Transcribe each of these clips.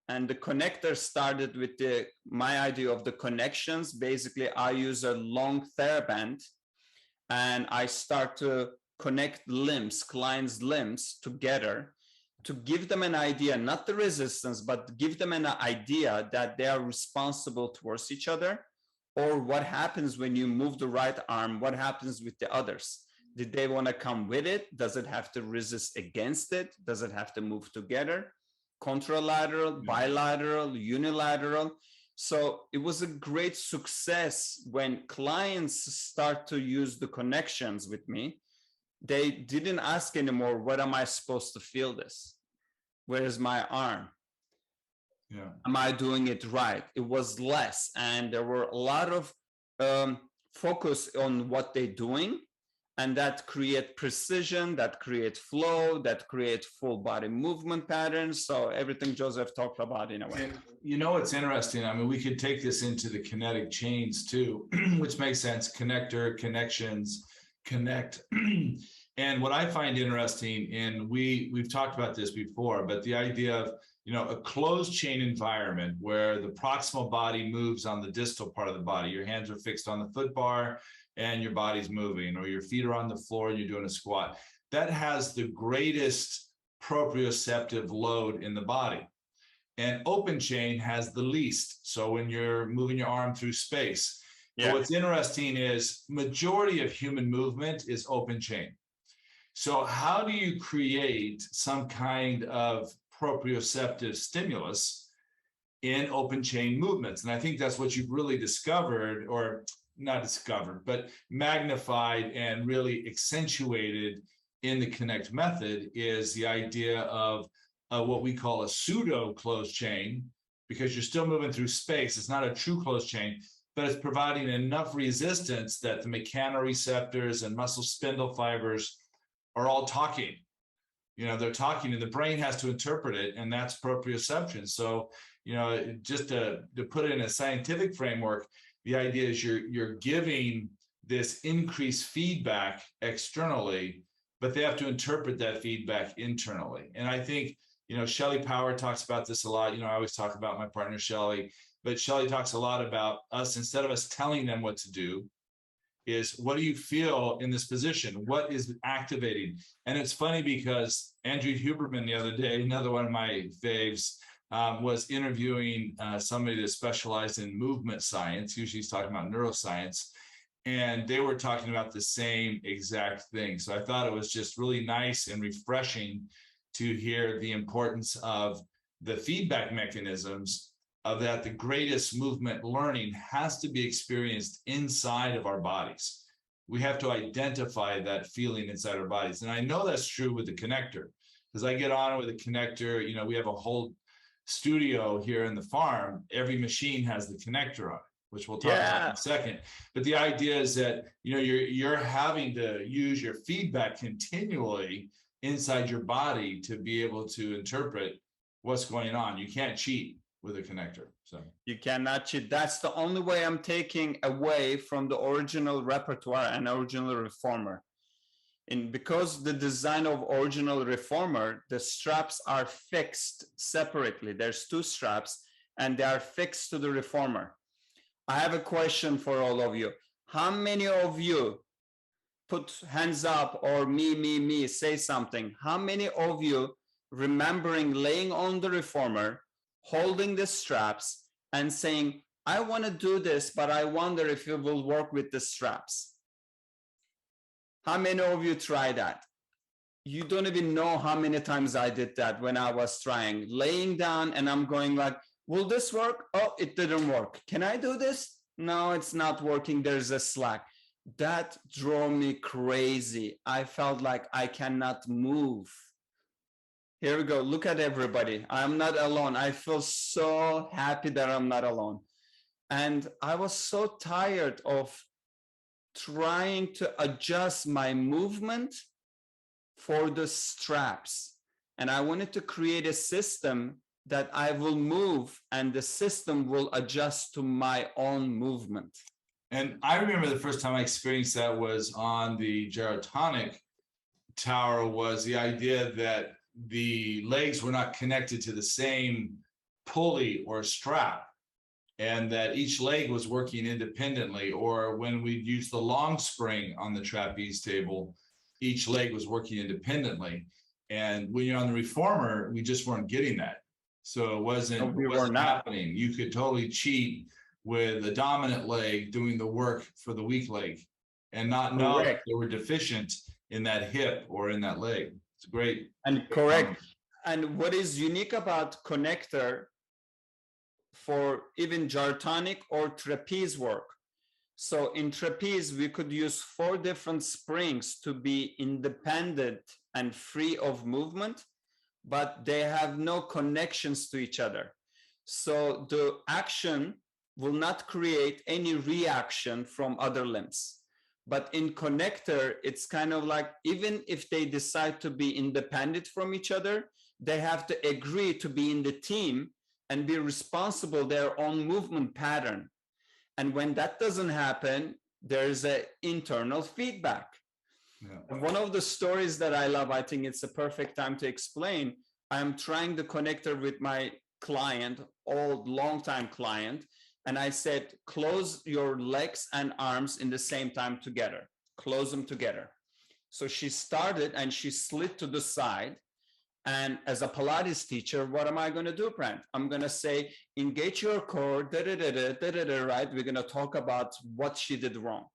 And the connector started with my idea of the connections. Basically, I use a long TheraBand and I start to connect limbs, clients' limbs together to give them an idea, not the resistance, but give them an idea that they are responsible towards each other, or what happens when you move the right arm, what happens with the others. Did they want to come with it? Does it have to resist against it? Does it have to move together? Contralateral, bilateral, unilateral. So it was a great success when clients start to use the connections with me. They didn't ask anymore, what am I supposed to feel this? Where is my arm? Yeah. Am I doing it right? It was less. And there were a lot of focus on what they're doing. And that create precision, that create flow, that create full body movement patterns. So everything Joseph talked about in a way. And you know, it's interesting. I mean, we could take this into the kinetic chains too, which makes sense. Connector, connections, connect. And what I find interesting, and we've talked about this before, but the idea of, you know, a closed chain environment where the proximal body moves on the distal part of the body. Your hands are fixed on the foot bar and your body's moving, or your feet are on the floor and you're doing a squat. That has the greatest proprioceptive load in the body. And open chain has the least. So when you're moving your arm through space. Yeah. But what's interesting is majority of human movement is open chain. So how do you create some kind of proprioceptive stimulus in open chain movements? And I think that's what you've really discovered, or not discovered, but magnified and really accentuated in the Connect method, is the idea of what we call a pseudo closed chain, because you're still moving through space. It's not a true closed chain, but it's providing enough resistance that the mechanoreceptors and muscle spindle fibers are all talking. You know, they're talking, and the brain has to interpret it, and that's proprioception. So, you know, just to put it in a scientific framework, the idea is you're giving this increased feedback externally, but they have to interpret that feedback internally. And I think, you know, Shelley Power talks about this a lot. You know, I always talk about my partner, Shelley, but Shelley talks a lot about us, instead of us telling them what to do, is what do you feel in this position? What is activating? And it's funny because Andrew Huberman the other day, another one of my faves, was interviewing somebody that specialized in movement science. Usually he's talking about neuroscience. And they were talking about the same exact thing. So I thought it was just really nice and refreshing to hear the importance of the feedback mechanisms, of that the greatest movement learning has to be experienced inside of our bodies. We have to identify that feeling inside our bodies. And I know that's true with the connector, because I get on with the connector. You know, we have a whole studio here in the farm. Every machine has the connector on it, which we'll talk about in a second. But the idea is that, you know, you're having to use your feedback continually inside your body to be able to interpret what's going on. You can't cheat with a connector. So you cannot cheat. That's the only way I'm taking away from the original repertoire and original reformer. And because the design of original reformer, the straps are fixed separately. There's two straps and they are fixed to the reformer. I have a question for all of you. How many of you, put hands up, or me, say something. How many of you remembering laying on the reformer, holding the straps and saying, I want to do this, but I wonder if it will work with the straps? How many of you try that? You don't even know how many times I did that when I was trying, laying down, and I'm going like, will this work? Oh, it didn't work. Can I do this? No, it's not working. There's a slack. That drove me crazy. I felt like I cannot move. Here we go. Look at everybody. I'm not alone. I feel so happy that I'm not alone. And I was so tired of trying to adjust my movement for the straps. And I wanted to create a system that I will move and the system will adjust to my own movement. And I remember the first time I experienced that was on the gyrotonic tower, was the idea that the legs were not connected to the same pulley or strap, and that each leg was working independently. Or when we used the long spring on the trapeze table, each leg was working independently. And when you're on the reformer, we just weren't getting that. So it wasn't happening. You could totally cheat with the dominant leg doing the work for the weak leg and not know that they were deficient in that hip or in that leg. It's great. And correct. And what is unique about Konnector for even gyrotonic or trapeze work? So in trapeze, we could use 4 different springs to be independent and free of movement, but they have no connections to each other. So the action will not create any reaction from other limbs. But in Konnector, it's kind of like, even if they decide to be independent from each other, they have to agree to be in the team and be responsible their own movement pattern. And when that doesn't happen, there's an internal feedback. Yeah. And one of the stories that I love, I think it's a perfect time to explain. I'm trying the Konnector with my client, old, long-time client. And I said, close your legs and arms in the same time together. Close them together. So she started and she slid to the side. And as a Pilates teacher, what am I going to do, Brent? I'm going to say, engage your core, right? We're going to talk about what she did wrong.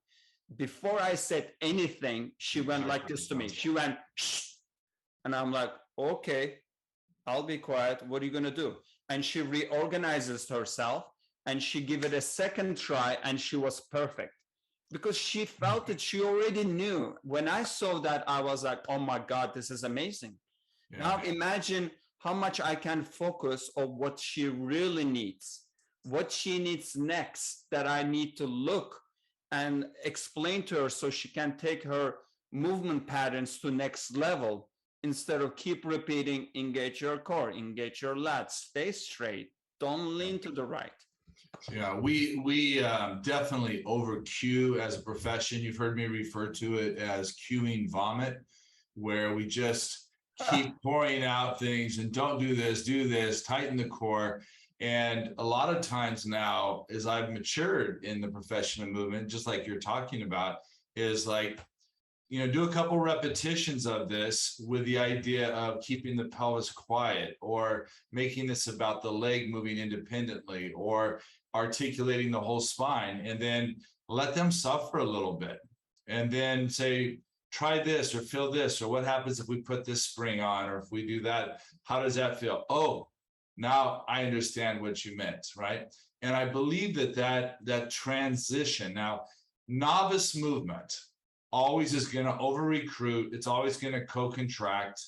Before I said anything, she went like this to me. She went, shh. And I'm like, okay, I'll be quiet. What are you going to do? And she reorganizes herself and she gave it a second try and she was perfect because she felt it. She already knew. When I saw that, I was like, oh my God, this is amazing. Yeah. Now imagine how much I can focus on what she really needs, what she needs next that I need to look and explain to her so she can take her movement patterns to next level instead of keep repeating, engage your core, engage your lats, stay straight, don't lean to the right. Yeah, we definitely over cue as a profession. You've heard me refer to it as cueing vomit, where we just keep pouring out things and don't do this, tighten the core. And a lot of times now, as I've matured in the profession of movement, just like you're talking about, is like, do a couple repetitions of this with the idea of keeping the pelvis quiet, or making this about the leg moving independently, or articulating the whole spine, and then let them suffer a little bit. And then say, try this or feel this, or what happens if we put this spring on, or if we do that, how does that feel? Oh, now I understand what you meant, right? And I believe that transition, now novice movement always is going to over recruit. It's always going to co-contract.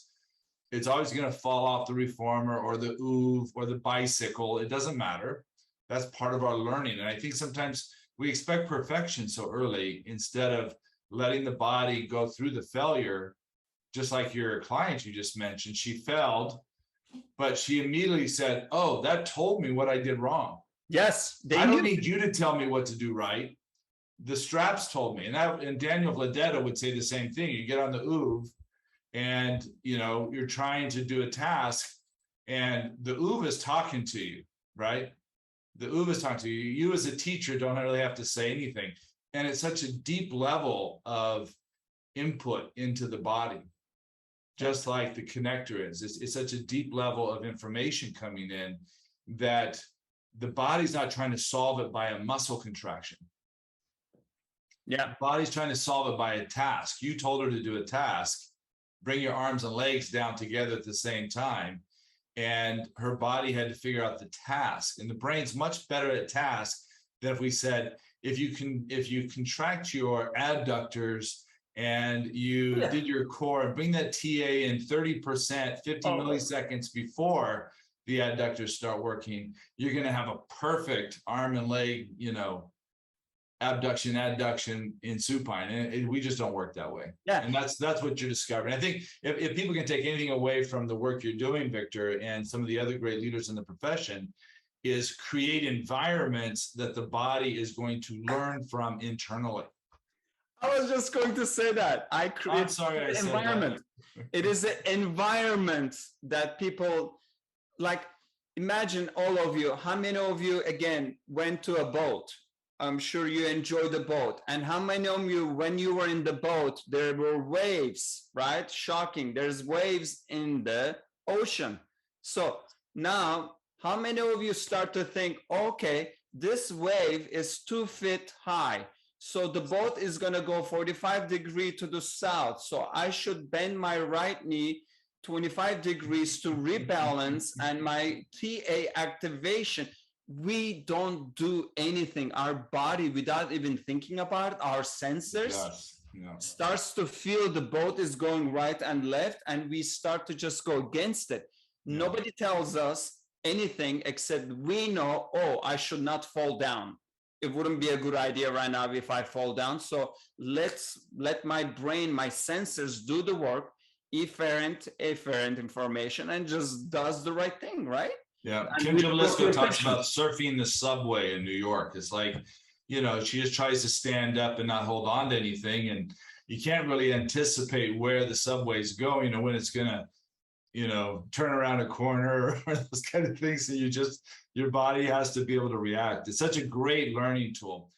It's always going to fall off the reformer or the oov or the bicycle. It doesn't matter. That's part of our learning. And I think sometimes we expect perfection so early instead of letting the body go through the failure. Just like your client you just mentioned, she failed, but she immediately said, oh, that told me what I did wrong. Yes. I don't need you to tell me what to do right. The straps told me. And Daniel Vladeta would say the same thing. You get on the oov and you're trying to do a task and the oov is talking to you, right? The oov is talking to you. You as a teacher don't really have to say anything. And it's such a deep level of input into the body, just like the Konnector is. It's such a deep level of information coming in that the body's not trying to solve it by a muscle contraction. Yeah. The body's trying to solve it by a task. You told her to do a task, bring your arms and legs down together at the same time. And her body had to figure out the task. And the brain's much better at task than if we said, if you contract your adductors and you did your core, bring that TA in 30%, 50 milliseconds before the adductors start working, you're going to have a perfect arm and leg, abduction, adduction in supine. And we just don't work that way. Yeah. And that's what you're discovering. I think if people can take anything away from the work you're doing, Viktor, and some of the other great leaders in the profession, is create environments that the body is going to learn from internally. I was just going to say that. I create an environment. It is an environment that people like. imagine all of you, how many of you again went to a boat? I'm sure you enjoy the boat. And how many of you, when you were in the boat, there were waves, right? Shocking. There's waves in the ocean. So now, how many of you start to think, okay, this wave is 2 feet high. So the boat is going to go 45 degrees to the south. So I should bend my right knee 25 degrees to rebalance and my TA activation. We don't do anything. Our body, without even thinking about it, our sensors starts to feel the boat is going right and left, and we start to just go against it. Nobody tells us anything except we know, oh, I should not fall down. It wouldn't be a good idea right now if I fall down. So let my brain, my sensors do the work, afferent information, and just does the right thing, right? Yeah, Kim Jablisco talks about surfing the subway in New York. It's like, you know, she just tries to stand up and not hold on to anything, and you can't really anticipate where the subway's going or when it's gonna, you know, turn around a corner or those kind of things. So your body has to be able to react. It's such a great learning tool.